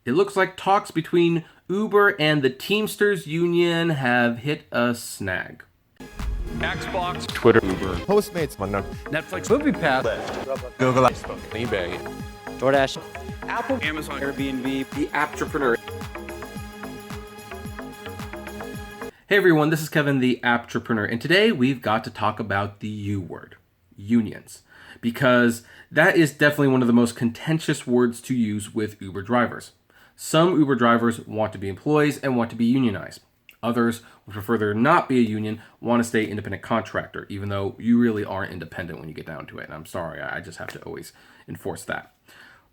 It looks like talks between Uber and the Teamsters union have hit a snag. Xbox, Twitter, Uber, Postmates, Netflix, MoviePass, Google, Facebook, eBay, DoorDash, Apple, Amazon, Airbnb, The Apptrepreneur. Hey everyone, this is Kevin, the Apptrepreneur, and today we've got to talk about the U word, unions, because that is definitely one of the most contentious words to use with Uber drivers. Some Uber drivers want to be employees and want to be unionized. Others would prefer there not be a union, want to stay independent contractor, even though you really aren't independent when you get down to it. And I'm sorry, I just have to always enforce that.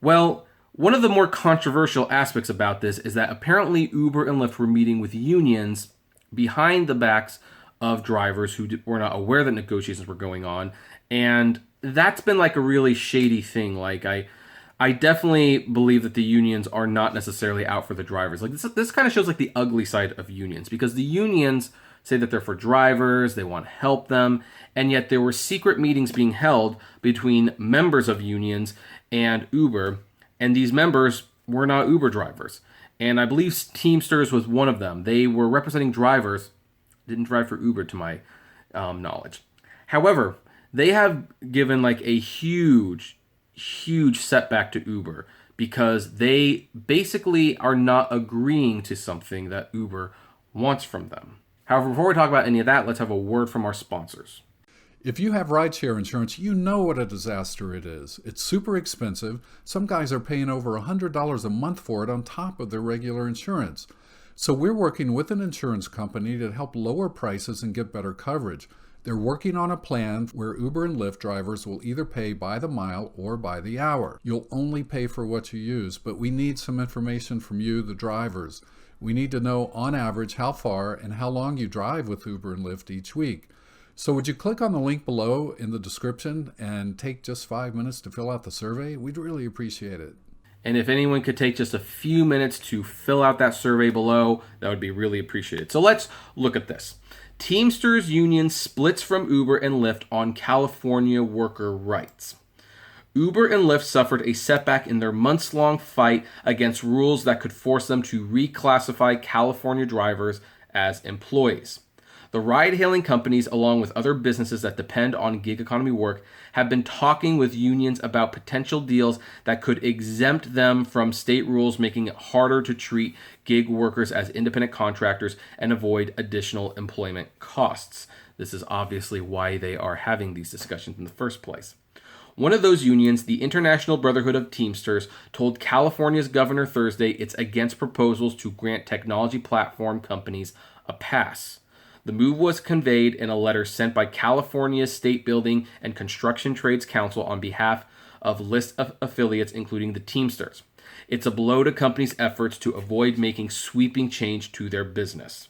Well, one of the more controversial aspects about this is that apparently Uber and Lyft were meeting with unions behind the backs of drivers who were not aware that negotiations were going on. And that's been like a really shady thing. Like I definitely believe that the unions are not necessarily out for the drivers. Like this kind of shows like the ugly side of unions, because the unions say that they're for drivers, they want to help them, and yet there were secret meetings being held between members of unions and Uber, and these members were not Uber drivers. And I believe Teamsters was one of them. They were representing drivers, didn't drive for Uber to my knowledge. However, they have given like a huge setback to Uber because they basically are not agreeing to something that Uber wants from them. However, before we talk about any of that, let's have a word from our sponsors. If you have rideshare insurance, you know what a disaster it is. It's super expensive. Some guys are paying over $100 a month for it on top of their regular insurance. So we're working with an insurance company to help lower prices and get better coverage. They're working on a plan where Uber and Lyft drivers will either pay by the mile or by the hour. You'll only pay for what you use, but we need some information from you, the drivers. We need to know on average how far and how long you drive with Uber and Lyft each week. So would you click on the link below in the description and take just 5 minutes to fill out the survey? We'd really appreciate it. And if anyone could take just a few minutes to fill out that survey below, that would be really appreciated. So let's look at this. Teamsters union splits from Uber and Lyft on California worker rights. Uber and Lyft suffered a setback in their months-long fight against rules that could force them to reclassify California drivers as employees. The ride-hailing companies, along with other businesses that depend on gig economy work, have been talking with unions about potential deals that could exempt them from state rules, making it harder to treat gig workers as independent contractors and avoid additional employment costs. This is obviously why they are having these discussions in the first place. One of those unions, the International Brotherhood of Teamsters, told California's governor Thursday it's against proposals to grant technology platform companies a pass. The move was conveyed in a letter sent by California's State Building and Construction Trades Council on behalf of lists of affiliates, including the Teamsters. It's a blow to companies' efforts to avoid making sweeping change to their business.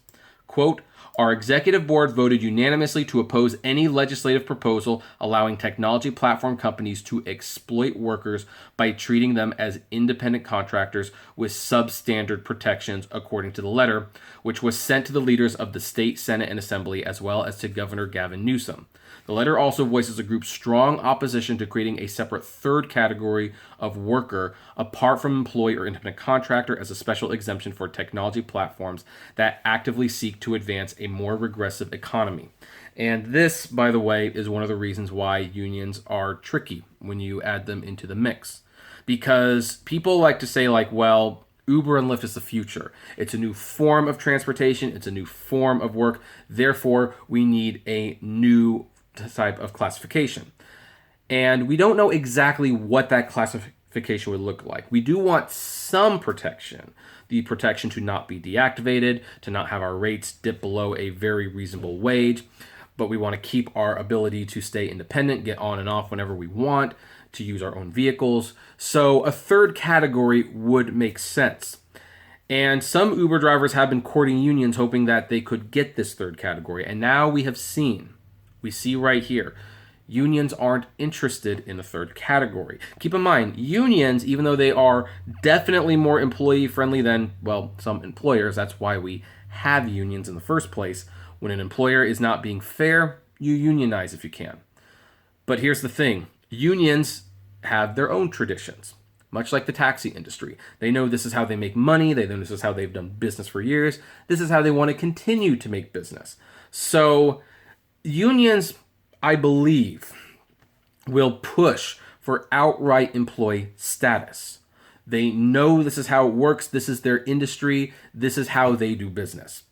Quote, our executive board voted unanimously to oppose any legislative proposal allowing technology platform companies to exploit workers by treating them as independent contractors with substandard protections, according to the letter, which was sent to the leaders of the state, Senate, and Assembly, as well as to Governor Gavin Newsom. The letter also voices the group's strong opposition to creating a separate third category of worker apart from employee or independent contractor as a special exemption for technology platforms that actively seek to advance a more regressive economy. And this, by the way, is one of the reasons why unions are tricky when you add them into the mix. Because people like to say like, well, Uber and Lyft is the future. It's a new form of transportation. It's a new form of work. Therefore, we need a new type of classification. And we don't know exactly what that classification would look like. We do want some protection. The protection to not be deactivated, to not have our rates dip below a very reasonable wage, but we want to keep our ability to stay independent, get on and off whenever we want, to use our own vehicles. So a third category would make sense. And some Uber drivers have been courting unions hoping that they could get this third category. And now we see right here, unions aren't interested in the third category. Keep in mind, unions, even though they are definitely more employee friendly than, well, some employers, that's why we have unions in the first place. When an employer is not being fair, you unionize if you can. But here's the thing, unions have their own traditions. much like the taxi industry. They know this is how they make money. They know this is how they've done business for years. This is how they want to continue to make business. So unions, I believe, will push for outright employee status. They know this is how it works. This is their industry. This is how they do business.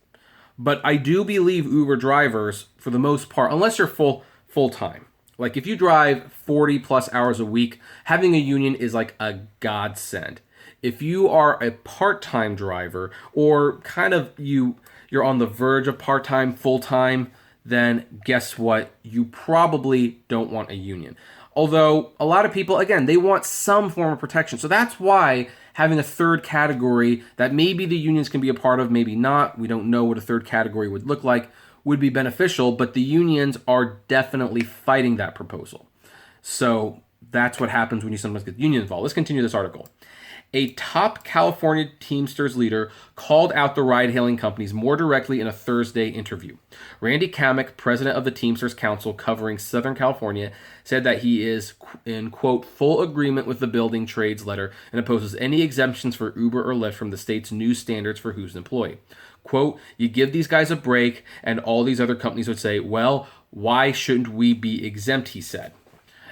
But I do believe Uber drivers, for the most part, unless you're full-time, like if you drive 40 plus hours a week, having a union is like a godsend. If you are a part-time driver, or kind of you're on the verge of part-time, full-time, then guess what? You probably don't want a union. Although a lot of people, again, they want some form of protection. So that's why having a third category that maybe the unions can be a part of, maybe not, we don't know what a third category would look like, would be beneficial, but the unions are definitely fighting that proposal. So that's what happens when you sometimes get the union involved. Let's continue this article. A top California Teamsters leader called out the ride-hailing companies more directly in a Thursday interview. Randy Kamick, president of the Teamsters Council covering Southern California, said that he is, in quote, full agreement with the building trades letter and opposes any exemptions for Uber or Lyft from the state's new standards for who's an employee. Quote, you give these guys a break, and all these other companies would say, well, why shouldn't we be exempt, he said.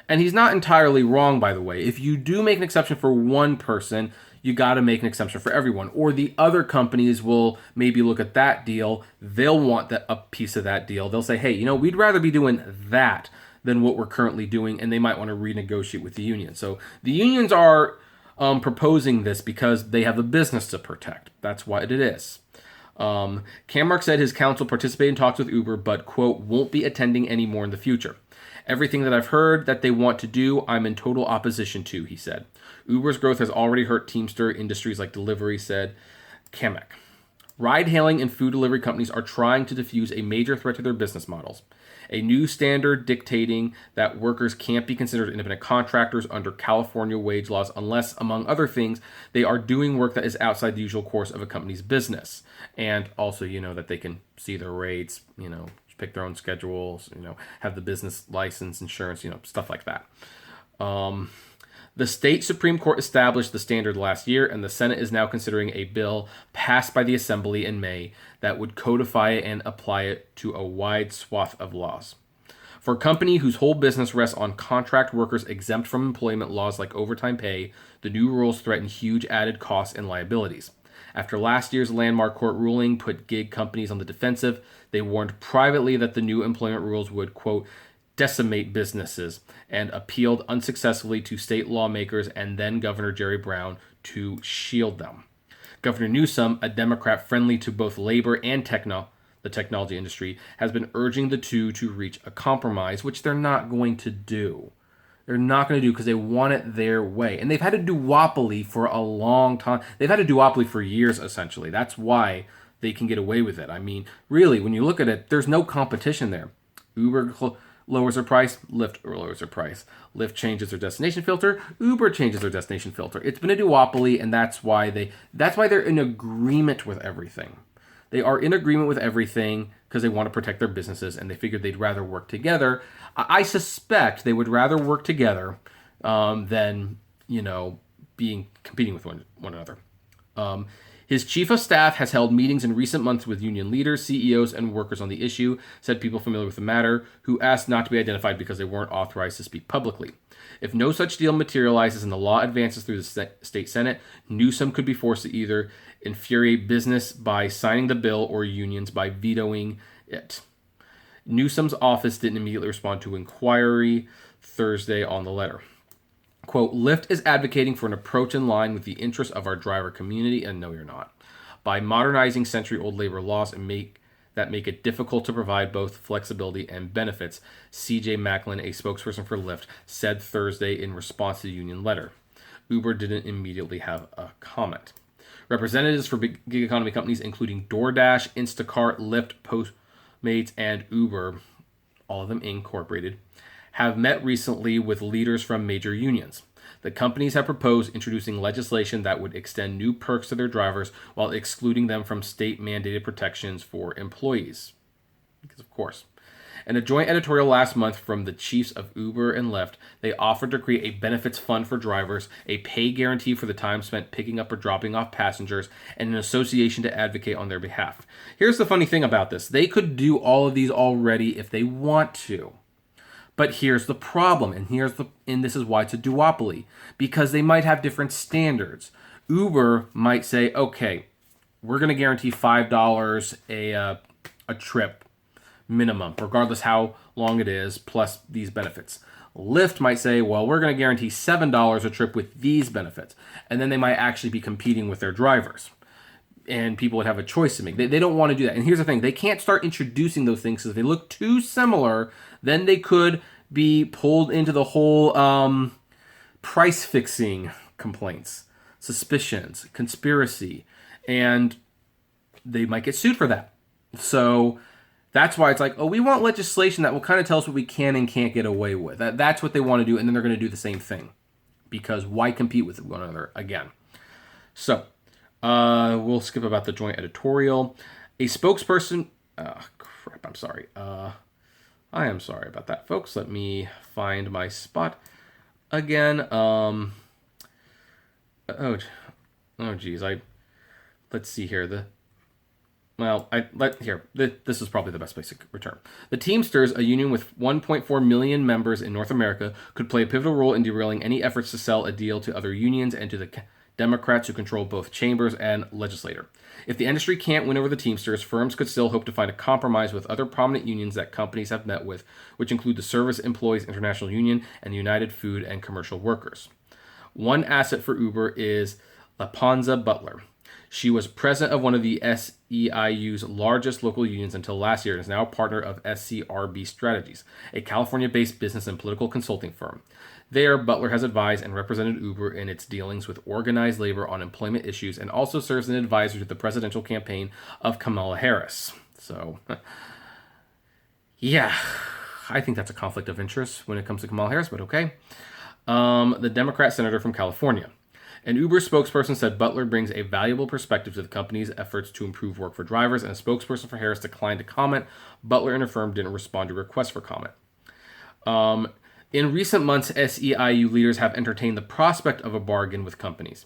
And he's not entirely wrong, by the way. If you do make an exception for one person, you got to make an exception for everyone. Or the other companies will maybe look at that deal. They'll want a piece of that deal. They'll say, hey, we'd rather be doing that than what we're currently doing. And they might want to renegotiate with the union. So the unions are proposing this because they have a business to protect. That's what it is. Kamick said his council participated in talks with Uber, but, quote, won't be attending anymore in the future. Everything that I've heard that they want to do, I'm in total opposition to, he said. Uber's growth has already hurt Teamster industries like delivery, said Kamick. Ride-hailing and food delivery companies are trying to diffuse a major threat to their business models. A new standard dictating that workers can't be considered independent contractors under California wage laws unless, among other things, they are doing work that is outside the usual course of a company's business. And also, that they can see their rates, pick their own schedules, have the business license, insurance, stuff like that. The state Supreme Court established the standard last year, and the Senate is now considering a bill passed by the Assembly in May that would codify it and apply it to a wide swath of laws. For a company whose whole business rests on contract workers exempt from employment laws like overtime pay, the new rules threaten huge added costs and liabilities. After last year's landmark court ruling put gig companies on the defensive, they warned privately that the new employment rules would, quote, decimate businesses, and appealed unsuccessfully to state lawmakers and then Governor Jerry Brown to shield them. Governor Newsom, a Democrat friendly to both labor and the technology industry, has been urging the two to reach a compromise, which they're not going to do. They're not going to do because they want it their way. And they've had a duopoly for a long time. They've had a duopoly for years, essentially. That's why they can get away with it. I mean, really, when you look at it, there's no competition there. Uber lowers their price, Lyft lowers their price. Lyft changes their destination filter, Uber changes their destination filter. It's been a duopoly, and that's why they're in agreement with everything. They are in agreement with everything because they want to protect their businesses, and they figured they'd rather work together. I suspect they would rather work together than, competing with one another. His chief of staff has held meetings in recent months with union leaders, CEOs, and workers on the issue, said people familiar with the matter, who asked not to be identified because they weren't authorized to speak publicly. If no such deal materializes and the law advances through the state Senate, Newsom could be forced to either infuriate business by signing the bill or unions by vetoing it. Newsom's office didn't immediately respond to inquiry Thursday on the letter. Quote, Lyft is advocating for an approach in line with the interests of our driver community, and no, you're not, by modernizing century-old labor laws and make it difficult to provide both flexibility and benefits, C.J. Macklin, a spokesperson for Lyft, said Thursday in response to the union letter. Uber didn't immediately have a comment. Representatives for big gig economy companies, including DoorDash, Instacart, Lyft, Postmates, and Uber, all of them incorporated, have met recently with leaders from major unions. The companies have proposed introducing legislation that would extend new perks to their drivers while excluding them from state-mandated protections for employees. Because, of course. In a joint editorial last month from the chiefs of Uber and Lyft, they offered to create a benefits fund for drivers, a pay guarantee for the time spent picking up or dropping off passengers, and an association to advocate on their behalf. Here's the funny thing about this. They could do all of these already if they want to. But here's the problem, and this is why it's a duopoly, because they might have different standards. Uber might say, okay, we're going to guarantee $5 a trip minimum, regardless how long it is, plus these benefits. Lyft might say, well, we're going to guarantee $7 a trip with these benefits. And then they might actually be competing with their drivers. And people would have a choice to make. They don't want to do that. And here's the thing. They can't start introducing those things because if they look too similar, then they could be pulled into the whole price fixing complaints, suspicions, conspiracy, and they might get sued for that. So that's why it's like, oh, we want legislation that will kind of tell us what we can and can't get away with. That's what they want to do, and then they're going to do the same thing. Because why compete with one another again? So, we'll skip about the joint editorial. A spokesperson... I'm sorry. I am sorry about that, folks. Let me find my spot again. Geez. Let's see here. This is probably the best place to return. The Teamsters, a union with 1.4 million members in North America, could play a pivotal role in derailing any efforts to sell a deal to other unions and to the Democrats who control both chambers and legislature. If the industry can't win over the Teamsters, firms could still hope to find a compromise with other prominent unions that companies have met with, which include the Service Employees International Union and the United Food and Commercial Workers. One asset for Uber is Laponza Butler. She was president of one of the SEIU's largest local unions until last year and is now a partner of SCRB Strategies, a California-based business and political consulting firm. There, Butler has advised and represented Uber in its dealings with organized labor on employment issues and also serves as an advisor to the presidential campaign of Kamala Harris. So, yeah, I think that's a conflict of interest when it comes to Kamala Harris, but okay. The Democrat senator from California. An Uber spokesperson said Butler brings a valuable perspective to the company's efforts to improve work for drivers, and a spokesperson for Harris declined to comment. Butler and her firm didn't respond to requests for comment. In recent months, SEIU leaders have entertained the prospect of a bargain with companies.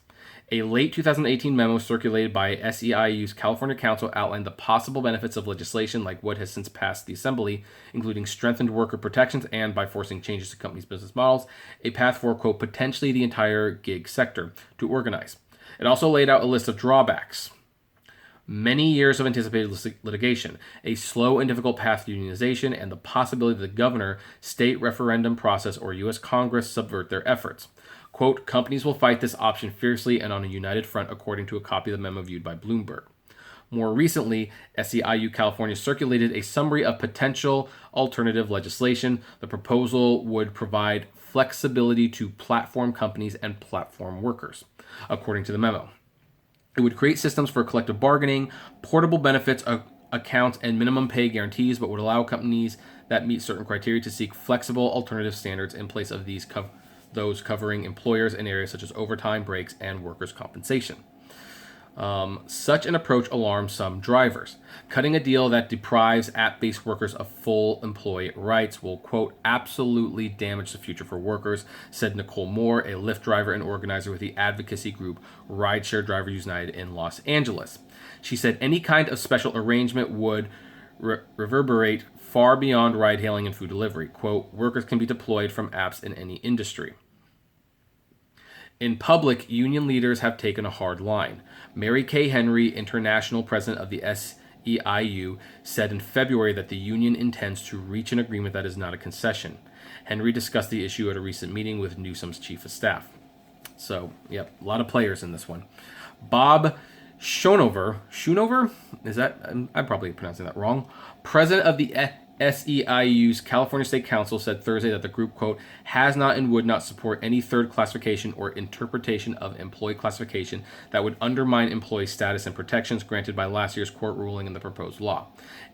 A late 2018 memo circulated by SEIU's California Council outlined the possible benefits of legislation like what has since passed the Assembly, including strengthened worker protections and, by forcing changes to companies' business models, a path for, quote, potentially the entire gig sector to organize. It also laid out a list of drawbacks. Many years of anticipated litigation, a slow and difficult path to unionization, and the possibility that the governor, state referendum process, or U.S. Congress subvert their efforts. Quote, companies will fight this option fiercely and on a united front, according to a copy of the memo viewed by Bloomberg. More recently, SEIU California circulated a summary of potential alternative legislation. The proposal would provide flexibility to platform companies and platform workers, according to the memo. It would create systems for collective bargaining, portable benefits accounts, and minimum pay guarantees, but would allow companies that meet certain criteria to seek flexible alternative standards in place of those covering employers in areas such as overtime, breaks, and workers' compensation. Such an approach alarms some drivers. Cutting a deal that deprives app-based workers of full employee rights will, quote, absolutely damage the future for workers, said Nicole Moore, a Lyft driver and organizer with the advocacy group Rideshare Drivers United in Los Angeles. She said any kind of special arrangement would reverberate far beyond ride-hailing and food delivery. Quote, workers can be deployed from apps in any industry. In public, union leaders have taken a hard line. Mary Kay Henry, international president of the SEIU, said in February that the union intends to reach an agreement that is not a concession. Henry discussed the issue at a recent meeting with Newsom's chief of staff. So, yep, a lot of players in this one. Bob Schoonover, is that, I'm probably pronouncing that wrong, president of the SEIU's California State Council, said Thursday that the group, quote, has not and would not support any third classification or interpretation of employee classification that would undermine employee status and protections granted by last year's court ruling in the proposed law.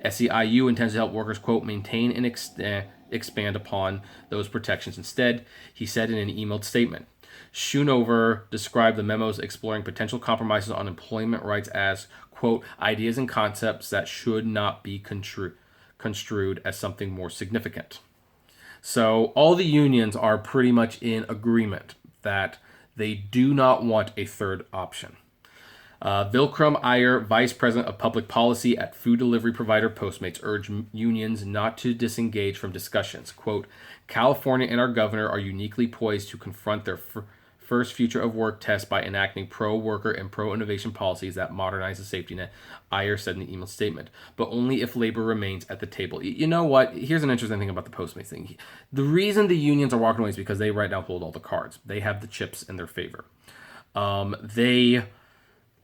SEIU intends to help workers, quote, maintain and expand upon those protections instead, he said in an emailed statement. Schoonover described the memos exploring potential compromises on employment rights as, quote, ideas and concepts that should not be construed as something more significant. So all the unions are pretty much in agreement that they do not want a third option. Vilkrum Iyer, Vice President of Public Policy at food delivery provider Postmates, urged unions not to disengage from discussions. Quote, California and our governor are uniquely poised to confront their first future of work test by enacting pro-worker and pro-innovation policies that modernize the safety net, Iyer said in the email statement, but only if labor remains at the table. You know what? Here's an interesting thing about the Postmates thing. The reason the unions are walking away is because they right now hold all the cards. They have the chips in their favor.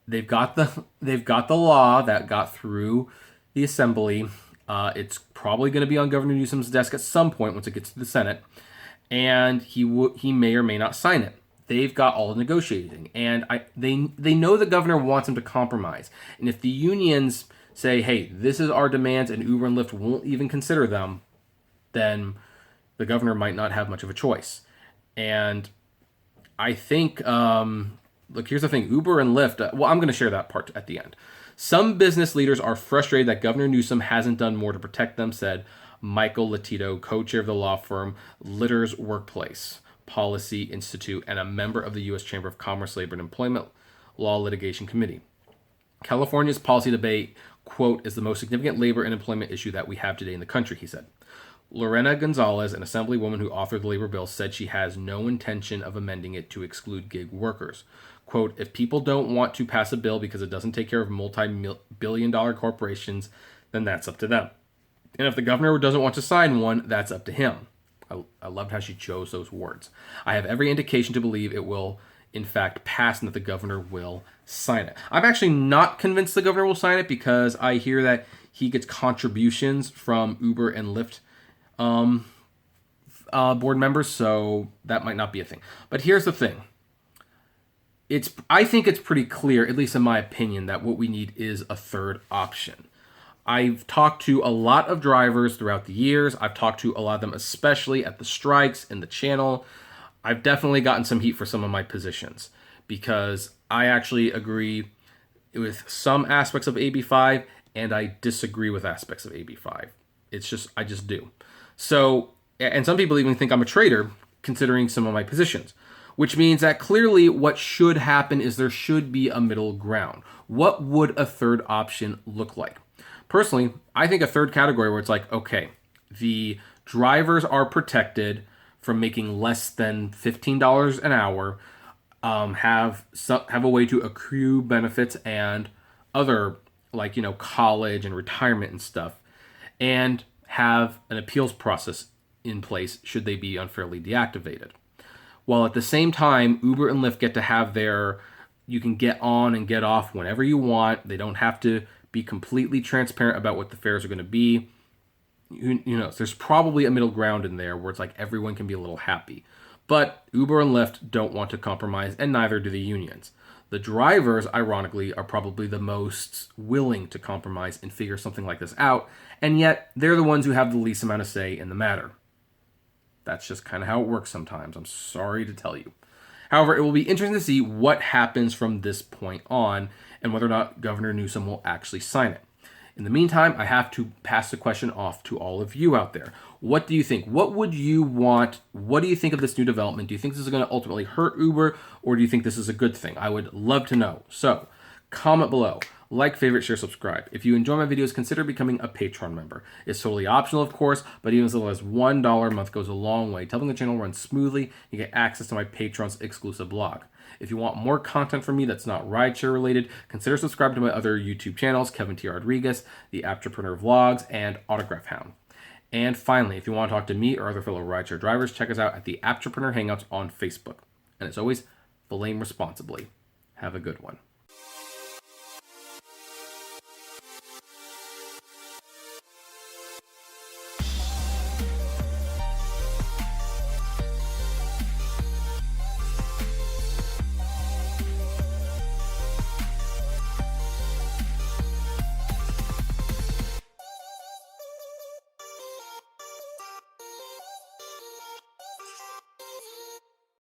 They've got the law that got through the assembly. It's probably going to be on Governor Newsom's desk at some point once it gets to the Senate, and he may or may not sign it. They've got all the negotiating, and they know the governor wants them to compromise. And if the unions say, "Hey, this is our demands," and Uber and Lyft won't even consider them, then the governor might not have much of a choice. And I think, look, here's the thing: Uber and Lyft. Well, I'm going to share that part at the end. Some business leaders are frustrated that Governor Newsom hasn't done more to protect them, said Michael Latito, co-chair of the law firm Litter's Workplace Policy Institute and a member of the U.S. Chamber of Commerce, Labor, and Employment Law Litigation Committee. California's policy debate, quote, is the most significant labor and employment issue that we have today in the country, he said. Lorena Gonzalez, an assemblywoman who authored the labor bill, said she has no intention of amending it to exclude gig workers. Quote, if people don't want to pass a bill because it doesn't take care of multi-billion-dollar corporations, then that's up to them. And if the governor doesn't want to sign one, that's up to him. I loved how she chose those words. I have every indication to believe it will, in fact, pass and that the governor will sign it. I'm actually not convinced the governor will sign it because I hear that he gets contributions from Uber and Lyft board members, so that might not be a thing. But here's the thing. I think it's pretty clear, at least in my opinion, that what we need is a third option. I've talked to a lot of drivers throughout the years. I've talked to a lot of them, especially at the strikes in the channel. I've definitely gotten some heat for some of my positions because I actually agree with some aspects of AB5 and I disagree with aspects of AB5. I just do. So, and some people even think I'm a traitor considering some of my positions, which means that clearly what should happen is there should be a middle ground. What would a third option look like? Personally, I think a third category where it's like, okay, the drivers are protected from making less than $15 an hour, have a way to accrue benefits and other, like, college and retirement and stuff, and have an appeals process in place should they be unfairly deactivated. While at the same time, Uber and Lyft get to have you can get on and get off whenever you want. They don't have to be completely transparent about what the fares are going to be. There's probably a middle ground in there where it's like everyone can be a little happy. But Uber and Lyft don't want to compromise, and neither do the unions. The drivers, ironically, are probably the most willing to compromise and figure something like this out, and yet they're the ones who have the least amount of say in the matter. That's just kind of how it works sometimes. I'm sorry to tell you. However, it will be interesting to see what happens from this point on and whether or not Governor Newsom will actually sign it. In the meantime, I have to pass the question off to all of you out there. What do you think? What would you want? What do you think of this new development? Do you think this is going to ultimately hurt Uber, or do you think this is a good thing? I would love to know. So, comment below. Like, favorite, share, subscribe. If you enjoy my videos, consider becoming a Patreon member. It's totally optional, of course, but even as little as $1 a month goes a long way. Helping the channel run smoothly, you get access to my Patreon's exclusive blog. If you want more content from me that's not rideshare related, consider subscribing to my other YouTube channels, Kevin T. Rodriguez, the Apptrepreneur Vlogs, and Autograph Hound. And finally, if you want to talk to me or other fellow rideshare drivers, check us out at the Apptrepreneur Hangouts on Facebook. And as always, blame responsibly. Have a good one.